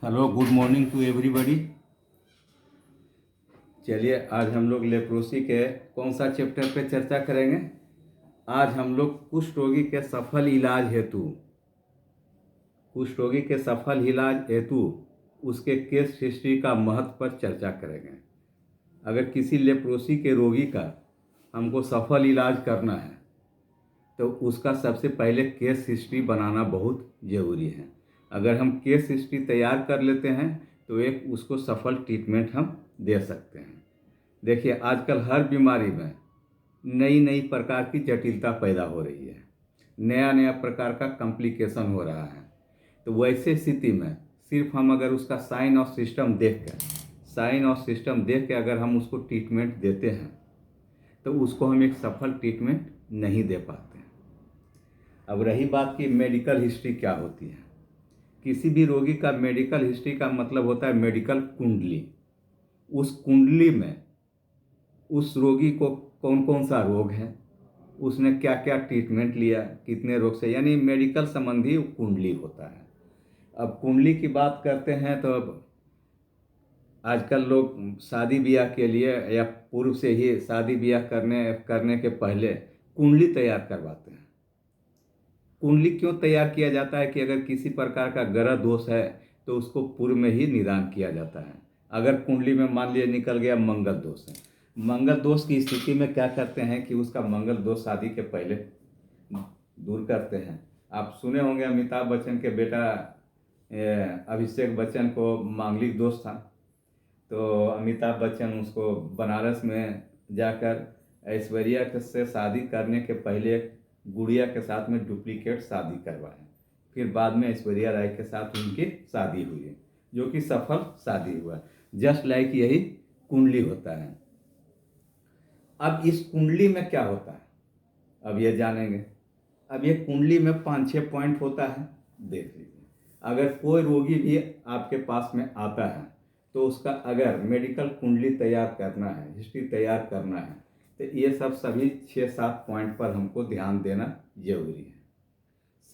Hello, good morning to everybody. चलिए, आज हम लोग लेप्रोसी के कौन सा चैप्टर पे चर्चा करेंगे। आज हम लोग कुष्ठ रोगी के सफल इलाज हेतु उसके केस हिस्ट्री का महत्व पर चर्चा करेंगे। अगर किसी लेप्रोसी के रोगी का हमको सफल इलाज करना है तो उसका सबसे पहले केस हिस्ट्री बनाना बहुत ज़रूरी है। अगर हम केस हिस्ट्री तैयार कर लेते हैं तो एक उसको सफल ट्रीटमेंट हम दे सकते हैं। देखिए, आजकल हर बीमारी में नई नई प्रकार की जटिलता पैदा हो रही है, नया नया प्रकार का कॉम्प्लिकेशन हो रहा है। तो वैसे स्थिति में सिर्फ हम अगर उसका साइन और सिस्टम देख के अगर हम उसको ट्रीटमेंट देते हैं तो उसको हम एक सफल ट्रीटमेंट नहीं दे पाते हैं। अब रही बात कि मेडिकल हिस्ट्री क्या होती है। किसी भी रोगी का मेडिकल हिस्ट्री का मतलब होता है मेडिकल कुंडली। उस कुंडली में उस रोगी को कौन कौन सा रोग है, उसने क्या क्या ट्रीटमेंट लिया, कितने रोग से, यानी मेडिकल संबंधी कुंडली होता है। अब कुंडली की बात करते हैं तो अब आजकल लोग शादी ब्याह के लिए या पूर्व से ही शादी ब्याह करने के पहले कुंडली तैयार करवाते हैं। कुंडली क्यों तैयार किया जाता है कि अगर किसी प्रकार का ग्रह दोष है तो उसको पूर्व में ही निदान किया जाता है। अगर कुंडली में मान लिया निकल गया मंगल दोष है, मंगल दोष की स्थिति में क्या करते हैं कि उसका मंगल दोष शादी के पहले दूर करते हैं। आप सुने होंगे अमिताभ बच्चन के बेटा अभिषेक बच्चन को मांगलिक दोष था, तो अमिताभ बच्चन उसको बनारस में जाकर ऐश्वर्या से शादी करने के पहले गुड़िया के साथ में डुप्लीकेट शादी करवाए। फिर बाद में ऐश्वर्या राय के साथ उनकी शादी हुई, जो कि सफल शादी हुआ। जस्ट लाइक यही कुंडली होता है। अब इस कुंडली में क्या होता है, अब ये जानेंगे। अब ये कुंडली में 5-6 पॉइंट होता है, देख लीजिए। अगर कोई रोगी भी आपके पास में आता है तो उसका अगर मेडिकल कुंडली तैयार करना है, हिस्ट्री तैयार करना है, तो ये सब सभी 6-7 पॉइंट पर हमको ध्यान देना जरूरी है।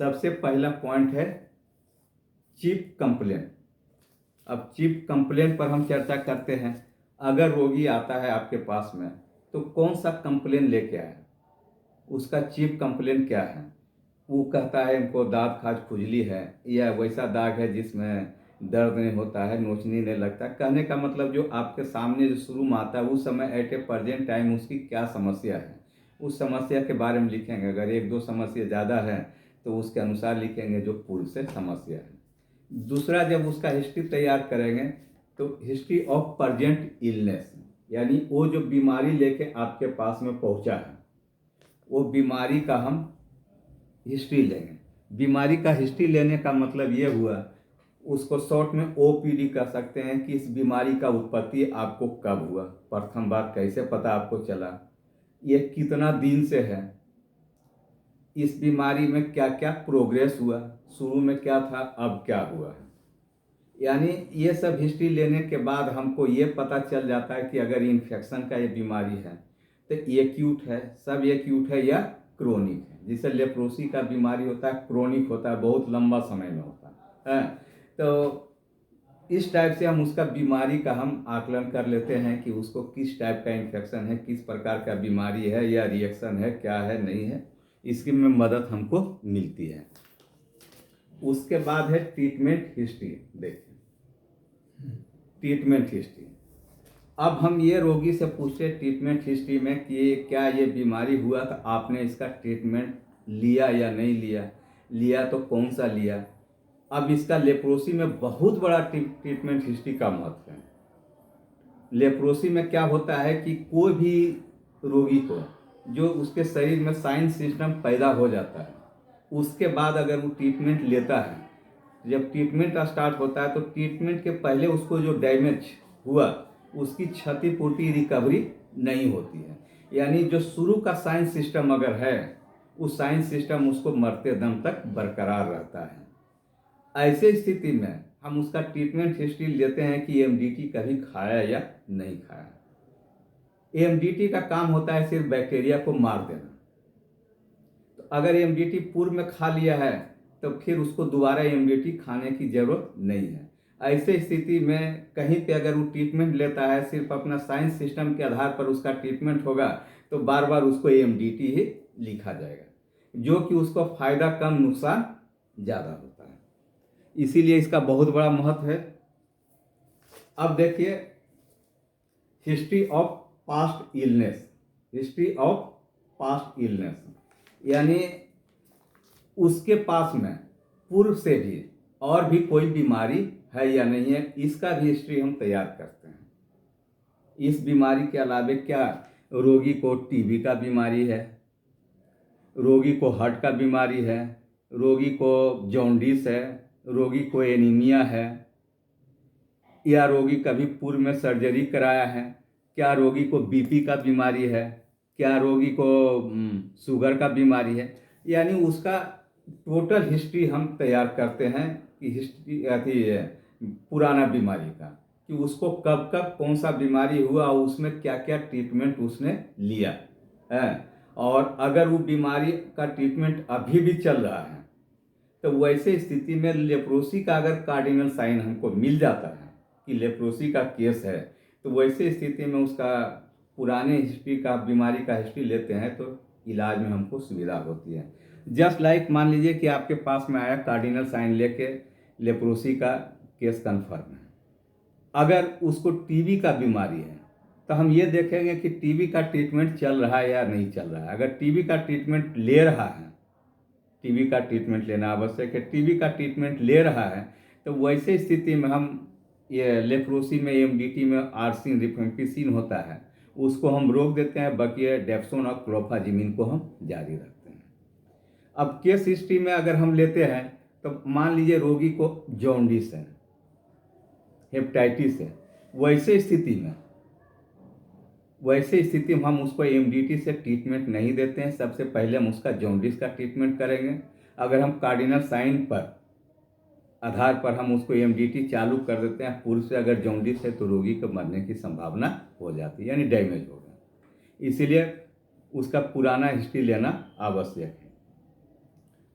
सबसे पहला पॉइंट है चीफ कंप्लेन। अब चीफ कंप्लेन पर हम चर्चा करते हैं। अगर रोगी आता है आपके पास में तो कौन सा कंप्लेन लेके आया, उसका चीफ कंप्लेन क्या है। वो कहता है हमको दांत खाज खुजली है, या वैसा दाग है जिसमें दर्द नहीं होता है, नोचनी नहीं लगता। कहने का मतलब जो आपके सामने जो शुरू में आता है उस समय एट ए प्रेजेंट टाइम उसकी क्या समस्या है, उस समस्या के बारे में लिखेंगे। अगर 1-2 समस्या ज़्यादा है तो उसके अनुसार लिखेंगे जो पूर्व से समस्या है। दूसरा, जब उसका हिस्ट्री तैयार करेंगे तो हिस्ट्री ऑफ प्रेजेंट इलनेस, यानी वो जो बीमारी लेके आपके पास में पहुंचा है वो बीमारी का हम हिस्ट्री लेंगे। बीमारी का हिस्ट्री लेने का मतलब ये हुआ, उसको शॉर्ट में ओपीडी कह सकते हैं, कि इस बीमारी का उत्पत्ति आपको कब हुआ, प्रथम बार कैसे पता आपको चला, ये कितना दिन से है, इस बीमारी में क्या क्या प्रोग्रेस हुआ, शुरू में क्या था अब क्या हुआ है। यानी ये सब हिस्ट्री लेने के बाद हमको ये पता चल जाता है कि अगर इन्फेक्शन का ये बीमारी है तो एक्यूट है, सब एक्यूट है या क्रोनिक है। जैसे लेप्रोसी का बीमारी होता है क्रोनिक होता है, बहुत लंबा समय में होता है। तो इस टाइप से हम उसका बीमारी का हम आकलन कर लेते हैं कि उसको किस टाइप का इन्फेक्शन है, किस प्रकार का बीमारी है या रिएक्शन है, क्या है नहीं है, इसकी में मदद हमको मिलती है। उसके बाद है ट्रीटमेंट हिस्ट्री। देखिए, ट्रीटमेंट हिस्ट्री। अब हम ये रोगी से पूछते ट्रीटमेंट हिस्ट्री में कि क्या ये बीमारी हुआ तो आपने इसका ट्रीटमेंट लिया या नहीं लिया, लिया तो कौन सा लिया। अब इसका लेप्रोसी में बहुत बड़ा ट्रीटमेंट हिस्ट्री का महत्व है। लेप्रोसी में क्या होता है कि कोई भी रोगी को जो उसके शरीर में साइन सिस्टम पैदा हो जाता है, उसके बाद अगर वो ट्रीटमेंट लेता है, जब ट्रीटमेंट स्टार्ट होता है तो ट्रीटमेंट के पहले उसको जो डैमेज हुआ उसकी क्षतिपूर्ति रिकवरी नहीं होती है। यानी जो शुरू का साइन सिस्टम अगर है, उस साइन सिस्टम उसको मरते दम तक बरकरार रहता है। ऐसे स्थिति में हम उसका ट्रीटमेंट हिस्ट्री लेते हैं कि एमडीटी कभी खाया या नहीं खाया। एमडीटी का काम होता है सिर्फ बैक्टीरिया को मार देना। तो अगर एमडीटी पूर्व में खा लिया है तो फिर उसको दोबारा एमडीटी खाने की जरूरत नहीं है। ऐसे स्थिति में कहीं पे अगर वो ट्रीटमेंट लेता है, सिर्फ अपना साइंस सिस्टम के आधार पर उसका ट्रीटमेंट होगा, तो बार बार उसको AMDT ही लिखा जाएगा, जो कि उसको फायदा कम नुकसान ज़्यादा होता है। इसीलिए इसका बहुत बड़ा महत्व है। अब देखिए, history of past illness. History of past illness यानी उसके पास में पूर्व से भी और भी कोई बीमारी है या नहीं है, इसका भी हिस्ट्री हम तैयार करते हैं। इस बीमारी के अलावे क्या रोगी को टीबी का बीमारी है, रोगी को हार्ट का बीमारी है, रोगी को जॉन्डिस है, रोगी को एनीमिया है, या रोगी कभी पूर्व में सर्जरी कराया है, क्या रोगी को बीपी का बीमारी है, क्या रोगी को शुगर का बीमारी है। यानी उसका टोटल हिस्ट्री हम तैयार करते हैं कि हिस्ट्री आती है पुराना बीमारी का, कि उसको कब कब कौन सा बीमारी हुआ और उसमें क्या क्या ट्रीटमेंट उसने लिया है। और अगर वो बीमारी का ट्रीटमेंट अभी भी चल रहा है, तो वैसे स्थिति में लेप्रोसी का अगर कार्डिनल साइन हमको मिल जाता है कि लेप्रोसी का केस है, तो वैसे स्थिति में उसका पुराने हिस्ट्री का बीमारी का हिस्ट्री लेते हैं तो इलाज में हमको सुविधा होती है। जस्ट लाइक मान लीजिए कि आपके पास में आया कार्डिनल साइन लेके, लेप्रोसी का केस कन्फर्म है। अगर उसको टीबी का बीमारी है, तो हम ये देखेंगे कि टीबी का ट्रीटमेंट चल रहा है या नहीं चल रहा है। अगर टीबी का ट्रीटमेंट ले रहा है, टीबी का ट्रीटमेंट लेना आवश्यक है, टीबी का ट्रीटमेंट ले रहा है, तो वैसे स्थिति में हम ये लेप्रोसी में AMDT में आर्सिन रिफेम्पिसिन होता है, उसको हम रोक देते हैं, बाकी डेप्सोन और क्लोफाजिमिन को हम जारी रखते हैं। अब केस हिस्ट्री में अगर हम लेते हैं, तो मान लीजिए रोगी को जॉन्डिस है, हेपेटाइटिस है, वैसे स्थिति में हम उसको AMDT से ट्रीटमेंट नहीं देते हैं। सबसे पहले हम उसका जॉन्डिस का ट्रीटमेंट करेंगे। अगर हम कार्डिनल साइन पर आधार पर हम उसको AMDT चालू कर देते हैं, पूर्व से अगर जॉन्डिस है, तो रोगी को मरने की संभावना हो जाती है, यानी डैमेज होगा। इसीलिए उसका पुराना हिस्ट्री लेना आवश्यक है।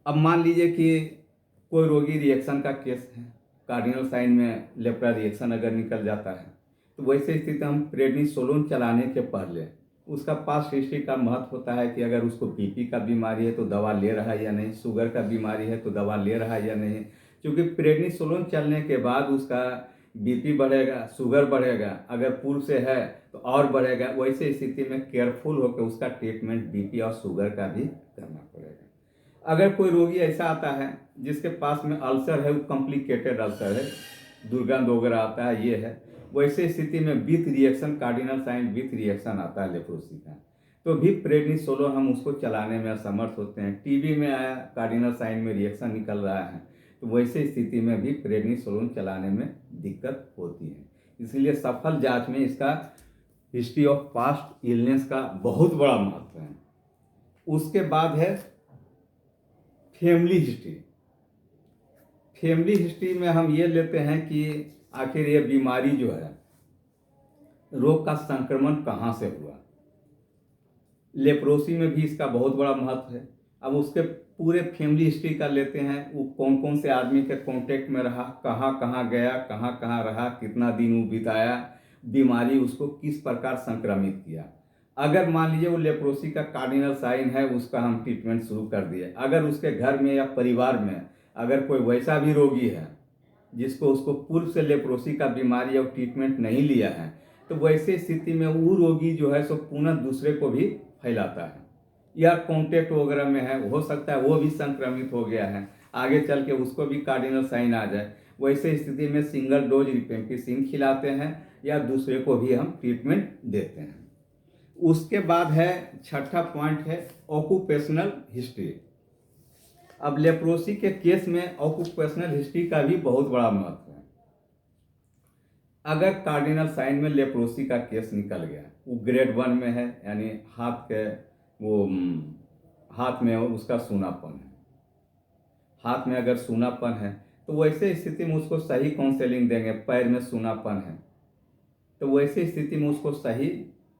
अब मान लीजिए कि कोई रोगी रिएक्शन का केस है, कार्डिनल साइन में लेप्रा रिएक्शन अगर निकल जाता है, तो वैसे स्थिति हम प्रेडनिसोलोन चलाने के पहले उसका पास्ट हिस्ट्री का महत्व होता है कि अगर उसको बीपी का बीमारी है तो दवा ले रहा है या नहीं, शुगर का बीमारी है तो दवा ले रहा है या नहीं। क्योंकि प्रेडनिसोलोन चलने के बाद उसका बीपी बढ़ेगा, शुगर बढ़ेगा, अगर पूर्व से है तो और बढ़ेगा। वैसे स्थिति में केयरफुल होकर उसका ट्रीटमेंट बीपी और शुगर का भी करना पड़ेगा। अगर कोई रोगी ऐसा आता है जिसके पास में अल्सर है, वो कॉम्प्लिकेटेड अल्सर है, दुर्गंध वगैरह आता है, ये है, वैसे स्थिति में with reaction, cardinal sign with reaction आता है लेप्रोसी का, तो भी प्रेडनिसोलोन हम उसको चलाने में असमर्थ होते हैं। टीबी में आया, कार्डिनल साइन में रिएक्शन निकल रहा है, तो वैसे स्थिति में भी प्रेडनिसोलोन चलाने में दिक्कत होती है। इसलिए सफल जांच में इसका हिस्ट्री ऑफ पास्ट इलनेस का बहुत बड़ा महत्व है। उसके बाद है फैमिली हिस्ट्री। फैमिली हिस्ट्री में हम ये लेते हैं कि आखिर ये बीमारी जो है, रोग का संक्रमण कहाँ से हुआ। लेप्रोसी में भी इसका बहुत बड़ा महत्व है। अब उसके पूरे फैमिली हिस्ट्री का लेते हैं, वो कौन कौन से आदमी के कांटेक्ट में रहा, कहाँ कहाँ गया, कहाँ कहाँ रहा, कितना दिन वो बिताया, बीमारी उसको किस प्रकार संक्रमित किया। अगर मान लीजिए वो लेप्रोसी का कार्डिनल साइन है, उसका हम ट्रीटमेंट शुरू कर दिए। अगर उसके घर में या परिवार में अगर कोई वैसा भी रोगी है जिसको उसको पूर्व से लेप्रोसी का बीमारी और ट्रीटमेंट नहीं लिया है, तो वैसे स्थिति में वो रोगी जो है सो पुनः दूसरे को भी फैलाता है, या कॉन्टेक्ट वगैरह में है, हो सकता है वो भी संक्रमित हो गया है, आगे चल के उसको भी कार्डिनल साइन आ जाए। वैसे स्थिति में सिंगल डोज रिफेम्पिसिन खिलाते हैं या दूसरे को भी हम ट्रीटमेंट देते हैं। उसके बाद है छठा पॉइंट है ऑक्यूपेशनल हिस्ट्री। अब लेप्रोसी के केस में ऑक्यूपेशनल हिस्ट्री का भी बहुत बड़ा महत्व है। अगर कार्डिनल साइन में लेप्रोसी का केस निकल गया, वो ग्रेड 1 में है, यानी हाथ में उसका सूनापन है, हाथ में अगर सूनापन है, तो वैसे स्थिति में उसको सही काउंसलिंग देंगे। पैर में सूनापन है, तो वैसे स्थिति में उसको सही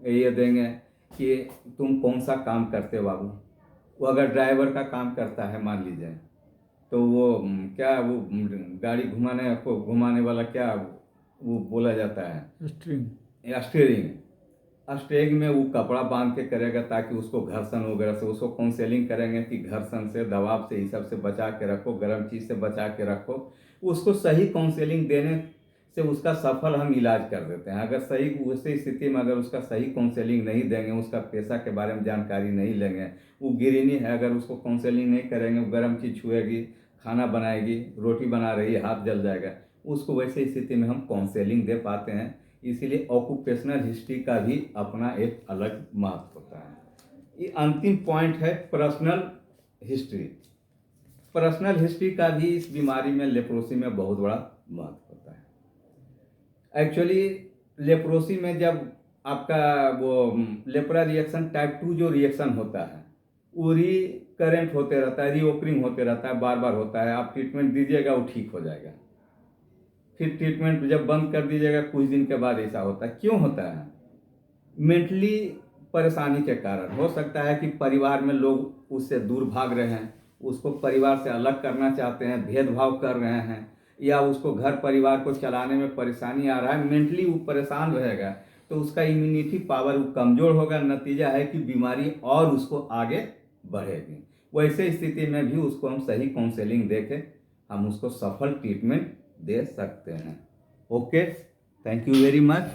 ये देंगे कि तुम कौन सा काम करते हो बाबू। वो अगर ड्राइवर का काम करता है मान लीजिए, तो वो क्या वो गाड़ी घुमाने वाला क्या वो बोला जाता है, स्ट्रिंग। स्टेयरिंग में वो कपड़ा बांध के करेगा ताकि उसको घर्षण वगैरह से, उसको काउंसलिंग करेंगे कि घर्षण से, दबाव से, ये सब से बचा के रखो, गर्म चीज़ से बचा के रखो। उसको सही काउंसलिंग देने से उसका सफल हम इलाज कर देते हैं। अगर सही उसी स्थिति में अगर उसका सही काउंसलिंग नहीं देंगे, उसका पेशा के बारे में जानकारी नहीं लेंगे, वो गृहिणी है अगर उसको काउंसलिंग नहीं करेंगे, वो गर्म चीज़ छुएगी, खाना बनाएगी, रोटी बना रही है, हाथ जल जाएगा, उसको वैसे स्थिति में हम काउंसलिंग दे पाते हैं। इसीलिए ऑक्यूपेशनल हिस्ट्री का भी अपना एक अलग महत्व होता है। ये अंतिम पॉइंट है पर्सनल हिस्ट्री। पर्सनल हिस्ट्री का भी इस बीमारी में, लेप्रोसी में बहुत बड़ा महत्व होता है। एक्चुअली लेप्रोसी में जब आपका वो लेप्रा रिएक्शन टाइप 2 जो रिएक्शन होता है, वो रिकरेंट होते रहता है, रीओकरिंग होते रहता है, बार बार होता है। आप ट्रीटमेंट दीजिएगा वो ठीक हो जाएगा, फिर ट्रीटमेंट जब बंद कर दीजिएगा कुछ दिन के बाद ऐसा होता है। क्यों होता है? मेंटली परेशानी के कारण हो सकता है कि परिवार में लोग उससे दूर भाग रहे हैं, उसको परिवार से अलग करना चाहते हैं, भेदभाव कर रहे हैं, या उसको घर परिवार को चलाने में परेशानी आ रहा है, मेंटली वो परेशान रहेगा तो उसका इम्यूनिटी पावर कमज़ोर होगा। नतीजा है कि बीमारी और उसको आगे बढ़ेगी। वैसे स्थिति में भी उसको हम सही काउंसलिंग देके हम उसको सफल ट्रीटमेंट दे सकते हैं। Okay, thank you very much.